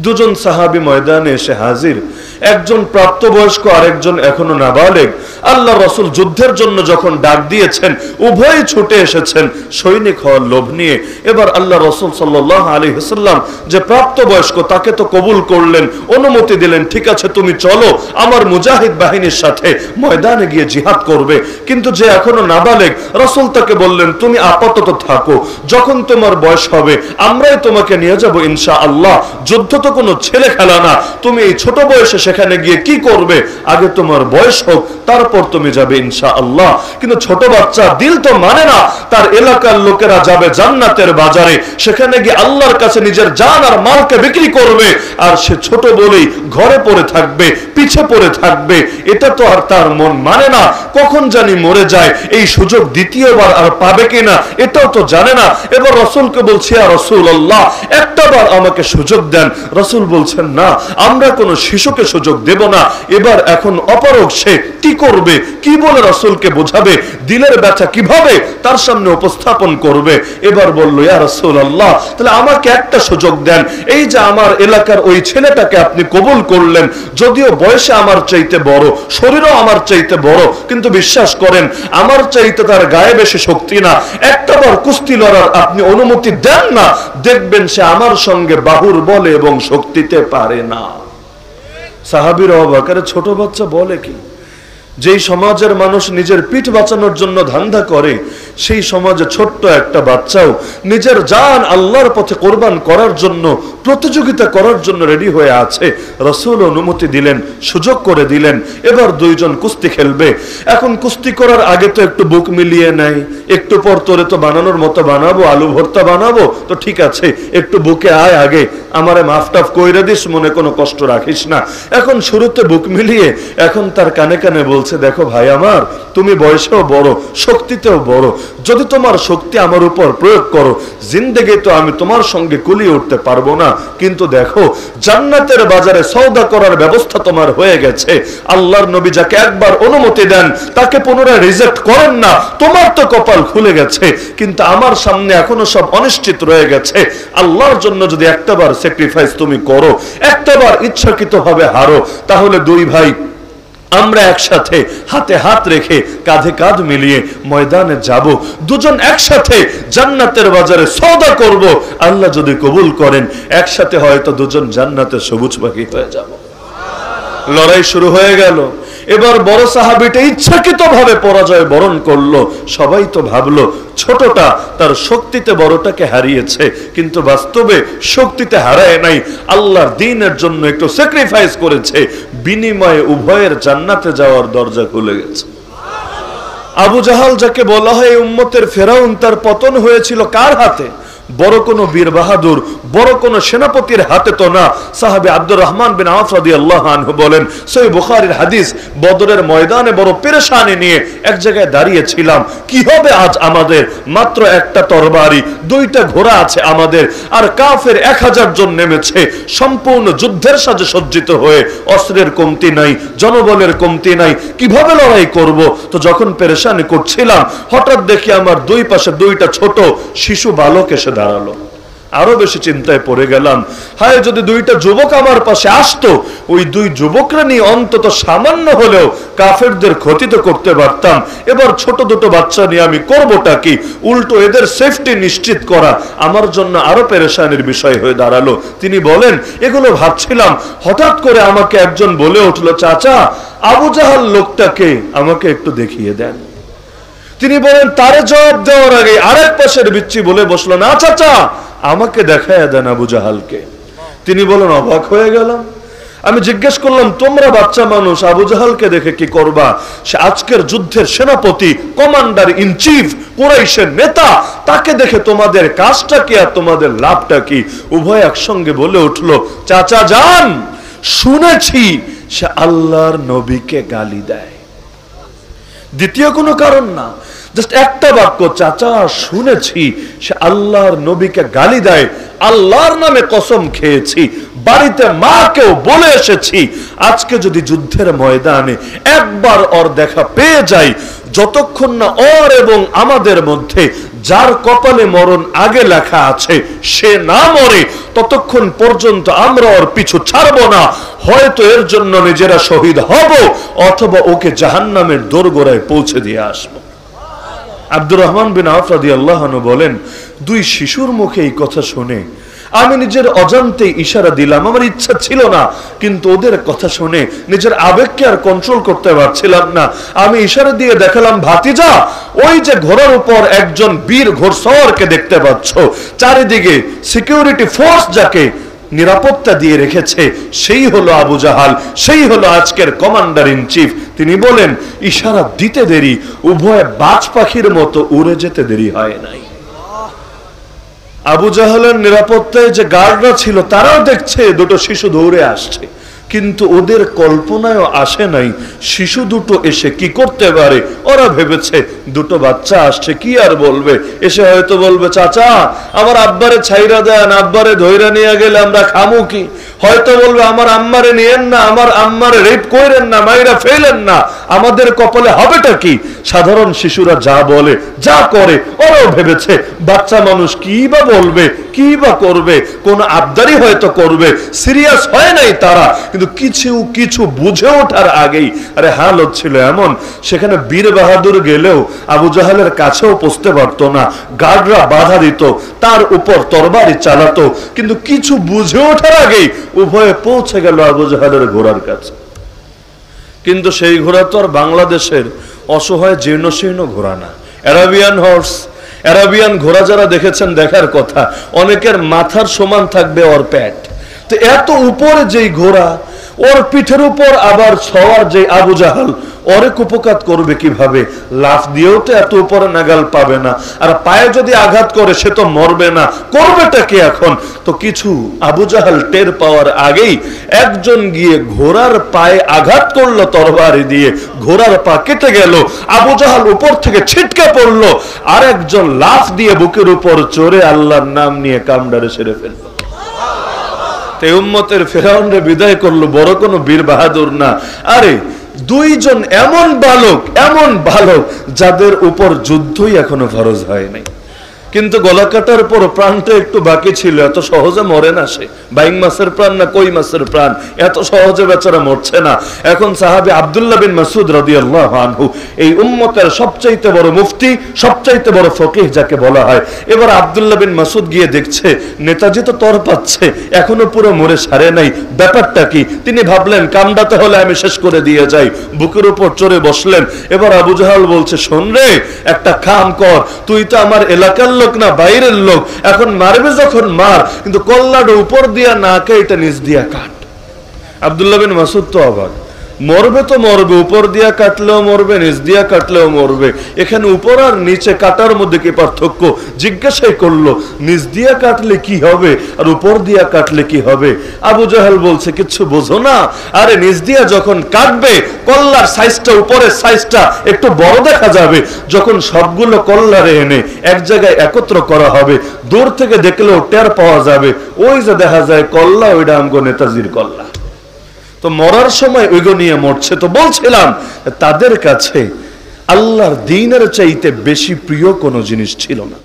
দুজন সাহাবী ময়দানে এসে হাজির, একজন প্রাপ্তবয়স্ক আর একজন এখনো নাবালেগ। আল্লাহ রাসূল যুদ্ধের জন্য যখন ডাক দিয়েছেন উভয়ই ছুটে এসেছেন সৈনিক হওয়ার লোভ নিয়ে। এবার আল্লাহ রাসূল সাল্লাল্লাহু আলাইহি ওয়াসাল্লাম যে প্রাপ্তবয়স্ক তাকে তো কবুল করলেন, অনুমতি দিলেন, ঠিক আছে তুমি চলো আমার মুজাহিদ বাহিনীর সাথে ময়দানে গিয়ে জিহাদ করবে। কিন্তু যে এখনো নাবালেগ, রাসূল তাকে বললেন তুমি আপাতত থাকো, যখন তোমার বয়স হবে আমরাই তোমাকে নিয়ে যাব ইনশাআল্লাহ। যুদ্ধ তো কোনো ছেলে খেলা না, তুমি এই ছোট বয়সে সেখানে গিয়ে কি করবে, আগে তোমার বয়স হোক তারপর তুমি যাবে ইনশাআল্লাহ। কিন্তু ছোট বাচ্চা দিল তো মানে না, তার এলাকার লোকেরা যাবে জান্নাতের বাজারে, সেখানে গিয়ে আল্লাহর কাছে নিজের জান আর মালকে বিক্রি করবে, আর সে ছোট বলেই ঘরে পড়ে থাকবে, পিছে পড়ে থাকবে। এটা তো আর তার মন মানে না, কখন জানি মরে যায়, এই সুযোগ দ্বিতীয়বার আর পাবে কিনা এটাও তো জানে না। এবার রাসূলকে বলছি ইয়া রাসূলুল্লাহ একটাবার আমাকে সুযোগ দেন। রাসূল বলছেন না, আমরা কোনো শিশুকে সুযোগ দেব না। এবার এখন অপারগ সে কি করবে, কি বলে রাসূলকে বোঝাবে, দিলের ব্যথা কিভাবে তার সামনে উপস্থাপন করবে। এবার বলল ইয়া রাসূলুল্লাহ তাহলে আমাকে একটা সুযোগ দেন, এই যে আমার এলাকার ওই ছেলেটাকে আপনি কবুল করলেন, যদিও বয়সে আমার চাইতে বড়, শরীরও আমার চাইতে বড়, কিন্তু বিশ্বাস করেন আমার চাইতে তার গায়ে বেশি শক্তি না, একটাবার কুস্তি লড়ার আপনি অনুমতি দেন না, দেখবেন সে আমার সঙ্গে বাহুর বলে এবং শক্তিতে পারে না। সাহাবীরা অবাক, আরে ছোট বাচ্চা বলে কি? যেই সমাজের মানুষ নিজের পিঠ বাঁচানোর জন্য ধান্দা করে, সেই সমাজে ছোট্ট একটা বাচ্চাও নিজের জান আল্লাহর পথে কোরবান করার জন্য, প্রতিযোগিতা করার জন্য রেডি হয়ে আছে। রাসূল অনুমতি দিলেন, সুযোগ করে দিলেন, এবার দুইজন কুস্তি খেলবে। এখন কুস্তি করার আগে তো একটু বুক মিলিয়ে নেয়, একটু পর তোরে তো বানানোর মতো বানাবো, আলু ভর্তা বানাবো, তো ঠিক আছে একটু বুকে আয় আগে, আমারে মাফ টাফ কইরা দিস, মনে কোনো কষ্ট রাখিস না। এখন শুরুতে বুক মিলিয়ে এখন তার কানে কানে বলছে, দেখো ভাই আমার, তুমি বয়সেও বড়, শক্তিতেও বড়, যদি তোমার শক্তি আমার উপর প্রয়োগ করো জিন্দেগি তো আমি তোমার সঙ্গে কুলিয়ে উঠতে পারবো না, কিন্তু দেখো জান্নাতের বাজারে সওদা করার ব্যবস্থা তোমার হয়ে গেছে। আল্লাহর নবী যাকে একবার অনুমতি দেন তাকে পুনরায় রিজেক্ট করেন না। তোমার তো কপাল খুলে গেছে, কিন্তু আমার সামনে এখনো সব অনিশ্চিত রয়ে গেছে। আল্লাহর জন্য যদি একটাবার স্যাক্রিফাইস তুমি করো, একটাবার ইচ্ছাকৃতভাবে হারো, তাহলে দুই ভাই আমরা একসাথে হাতে হাত রেখে কাঁধে কাঁধ মিলিয়ে ময়দানে যাব, দুজন একসাথে জান্নাতের বাজারে সওদা করব। আল্লাহ যদি কবুল করেন একসাথে হয়তো দুজন জান্নাতে সবুজ পাখি হয়ে যাব। লড়াই শুরু হয়ে গেল। এবার বড় সাহাবীটা ইচ্ছাকৃতভাবে পরাজয় বরণ করলো। সবাই তো ভাবলো ছোটটা তার শক্তিতে বড়টাকে হারিয়েছে, কিন্তু বাস্তবে শক্তিতে হারায় নাই, আল্লাহর দ্বীনের জন্য একটু স্যাক্রিফাইস করেছে, বিনিময়ে উভয়ের জান্নাতে যাওয়ার দরজা খুলে গেছে। আবু জাহাল যাকে বলা হয় উম্মতের ফেরাউন, তার পতন হয়েছিল কার হাতে? বড় কোনো বীর বাহাদুর, বড় কোনো সেনাপতির হাতে তো না। সাহাবী আব্দুর রহমান বিন আওফ রাদিয়াল্লাহু আনহু বলেন, সহিহ বুখারীর হাদিস, বদরের ময়দানে বড় পেরেশানি নিয়ে এক জায়গায় দাঁড়িয়েছিলাম, কি হবে আজ আমাদের? মাত্র একটা তরবারি, দুইটা ঘোড়া আছে আমাদের, আর কাফের 1000 জন নেমেছে সম্পূর্ণ যুদ্ধের সাজে সজ্জিত হয়ে, অস্ত্রের কমতি নাই, জনবলের কমতি নাই, কিভাবে লড়াই করব? তো যখন পেরেশানি করছিলাম হঠাৎ দেখি আমার দুই পাশে দুইটা ছোট শিশু বালক এসে দাঁড়ালো। আরো বেশি চিন্তায় পড়ে গেলাম, হায় যদি দুইটা যুবক আমার পাশে আসতো, ওই দুই যুবকরা নিয়ে অন্তত সামান্য হলেও কাফেরদের ক্ষতি তো করতে পারতাম। এবার ছোট দুটো বাচ্চা নিয়ে আমি করবোটা কি? উল্টো এদের সেফটি নিশ্চিত করা আমার জন্য আরো পেরেশানির বিষয় হয়ে দাঁড়ালো। তিনি বলেন, এগুলো ভাবছিলাম, হঠাৎ করে আমাকে একজন বলে উঠলো, চাচা আবু জাহাল লোকটাকে আমাকে একটু দেখিয়ে দেন। তিনি বলেন, তারে জবাব দেওয়ার আগে আরেক পাশের বিচ্ছি বলে বসলো, না চাচা আমাকে দেখায় দেন আবু জাহালকে। তিনি বলেন, অবাক হয়ে গেলাম। আমি জিজ্ঞেস করলাম, তোমরা বাচ্চা মানুষ আবু জাহালকে দেখে কি করবা? সে আজকের যুদ্ধের সেনাপতি, কমান্ডার ইন চিফ, কুরাইশের নেতা, তাকে দেখে তোমাদের কাজটা কি আর তোমাদের লাভটা কি? উভয় একসঙ্গে বলে উঠলো, চাচা যান, শুনেছি সে আল্লাহর নবীকে গালি দেয়। দ্বিতীয় কোনো কারণ না, জাস্ট একটা বাক্য, চাচা শুনেছি সে আল্লাহর নবীকে গালি দেয়, আল্লাহর নামে কসম খেয়েছি, বাড়িতে মাকেও বলে এসেছি, আজকে যদি যুদ্ধের ময়দানে একবার ওর দেখা পেয়ে যাই, যতক্ষণ না ওর এবং আমাদের মধ্যে যার কপালে মরণ আগে লেখা আছে সে না মরে, ততক্ষণ পর্যন্ত আমরা ওর পিছু ছাড়বো না। হয়তো এর জন্য নিজেরা শহীদ হব, অথবা ওকে জাহান্নামের দোরগোড়ায় পৌঁছে দিয়ে আসবো। আব্দুর রহমান বিন আওফ রাদিয়াল্লাহু আনহু বলেন, দুই শিশুর মুখে এই কথা শুনে আমি নিজের অজান্তে ইশারা দিলাম। আমার ইচ্ছা ছিল না, কিন্তু ওদের কথা শুনে নিজের আবেগকে আর কন্ট্রোল করতে পারছিলাম না। আমি ইশারা দিয়ে দেখালাম, ভাতিজা, ওই যে ঘোড়ার উপর একজন বীর ঘোড়সওয়ারকে দেখতে পাচ্ছ, চারিদিকে সিকিউরিটি ফোর্স যাকে নিরাপত্তা দিয়ে রেখেছে, সেই হলো আবু জাহাল, সেই হলো আজকের কমান্ডার ইন চিফ। তিনি বলেন, ইশারা দিতে দেরি, উভয় বাজ পাখির মতো উড়ে যেতে দেরি হয় নাই। আবু জাহালের নিরাপত্তায় যে গার্ডরা ছিল তারাও দেখছে দুটো শিশু দৌড়ে আসছে, কিন্তু ওদের কল্পনায়ও আসে নাই শিশু দুটো এসে কি করতে পারে। ওরা ভেবেছে দুটো বাচ্চা আসছে, কি আর বলবে, এসে হয়তো বলবে, চাচা আমার আব্বারে ছাইরা দেন, আব্বারে ধইরা নিয়ে গেলে আমরা খামু কি। হয়তো বলবে, আমার আম্মারে নিয়েন না, আমার আম্মারে রেপ করেন না, মাইরা ফেলেন না, আমাদের কপালে হবেটা কি। সাধারণ শিশুরা যা বলে যা করে, ওরাও ভেবেছে বাচ্চা মানুষ কি বা বলবে, কি বা করবে, কোন আবদারি হয়তো করবে, সিরিয়াস হয় নাই তারা। কিন্তু কিছু বুঝে ওঠার আগেই আরে হাল হচ্ছিল এমন, সেখানে বীর বাহাদুর গেলেও আবু জাহালের কাছেও পৌঁছতে পারতো না, গার্ডরা বাধা দিত, তার উপর তরবারি চালাতো, কিন্তু কিছু বুঝে ওঠার আগেই উভয়ে পৌঁছে গেল আবু জাহালের ঘোড়ার কাছে। কিন্তু সেই ঘোড়া তো আর বাংলাদেশের অসহায় জীর্ণশীর্ণ ঘোড়া না, অ্যারাবিয়ান হর্স। অ্যারাবিয়ান ঘোড়া যারা দেখেছেন দেখার কথা, অনেকের মাথার সমান থাকবে ওর প্যাট। তো এত উপরে যেই ঘোড়া, ওর পিঠের উপর আবার সওয়ার যে আবু জাহাল, ওরে কুপকাত করবে কিভাবে? লাফ দিয়েও তো এত উপরে নাগাল পাবে না, আর পায়ে যদি আঘাত করে সে তো মরবে না, করবেটা কি এখন? তো কিছু আবু জাহাল টের পাওয়ার আগেই একজন গিয়ে ঘোড়ার পায়ে আঘাত করলো তরবারি দিয়ে, ঘোড়ার পা কেটে গেল, আবু জাহাল উপর থেকে ছিটকে পড়লো, আর একজন লাফ দিয়ে বুকের উপর চড়ে আল্লাহর নাম নিয়ে কামড়ে সেরে ফেলল। উম্মতের ফেরাউনরে বিদায় করলো, বড় কোনো বীর বাহাদুর না। আরে দুইজন এমন বালক যাদের উপর যুদ্ধই এখনো ফরজ হয় নাই, কিন্তু গলা কাটার পর প্রাণটা একটু বাকি ছিল। এত সহজে মরে না সে, বাইং মাছের প্রাণ না কই মাছের প্রাণ, এত সহজে বেচারা মরছে না। এখন সাহাবী আব্দুল্লাহ বিন মাসউদ রাদিয়াল্লাহু আনহু, এই উম্মতের সবচাইতে বড় মুফতি, সবচাইতে বড় ফকিহ যাকে বলা হয়, এবার আব্দুল্লাহ বিন মাসউদ গিয়ে দেখছে নেতাজি তো তর পাচ্ছে, এখনো পুরো মরে সারে নাই, ব্যাপারটা কি? তিনি ভাবলেন কামড়াতে হলে আমি শেষ করে দিয়ে যাই, বুকের উপর চড়ে বসলেন। এবার আবু জাহাল বলছে, শোন রে, একটা কাম কর, তুই তো আমার এলাকার লোক না, বাইরের লোক, এখন মারবে যখন মার, কিন্তু কল্লাটা উপর দিয়া না কেটে নিচ দিয়া কাট। আব্দুল্লাহ বিন মাসউদ তো অবাক, মরবে তো মরবে, উপর দিয়া কাটলেও মরবে, নিচ দিয়া কাটলেও মরবে, এখানে উপর আর নিচে কাটার মধ্যে কি পার্থক্য? জিজ্ঞাসাই করলো, নিচ দিয়া কাটলে কি হবে আর উপর দিয়া কাটলে কি হবে? আবু জাহাল বলছে, কিচ্ছু বোঝো না? আরে নিচ দিয়া যখন কাটবে কল্লার সাইজটা উপরের সাইজটা একটু বড় দেখা যাবে, যখন সবগুলো কল্লারে এনে এক জায়গায় একত্র করা হবে, দূর থেকে দেখলেও টের পাওয়া যাবে, ওই যে দেখা যায় কল্লা, ওইটা আমগো নেতাজির কল্লা। তো মরার সময় ওইগো নিয়ে মরছে। তো বলছিলাম তাদের কাছে আল্লাহর দ্বীনের চাইতে বেশি প্রিয় কোনো জিনিস ছিল না।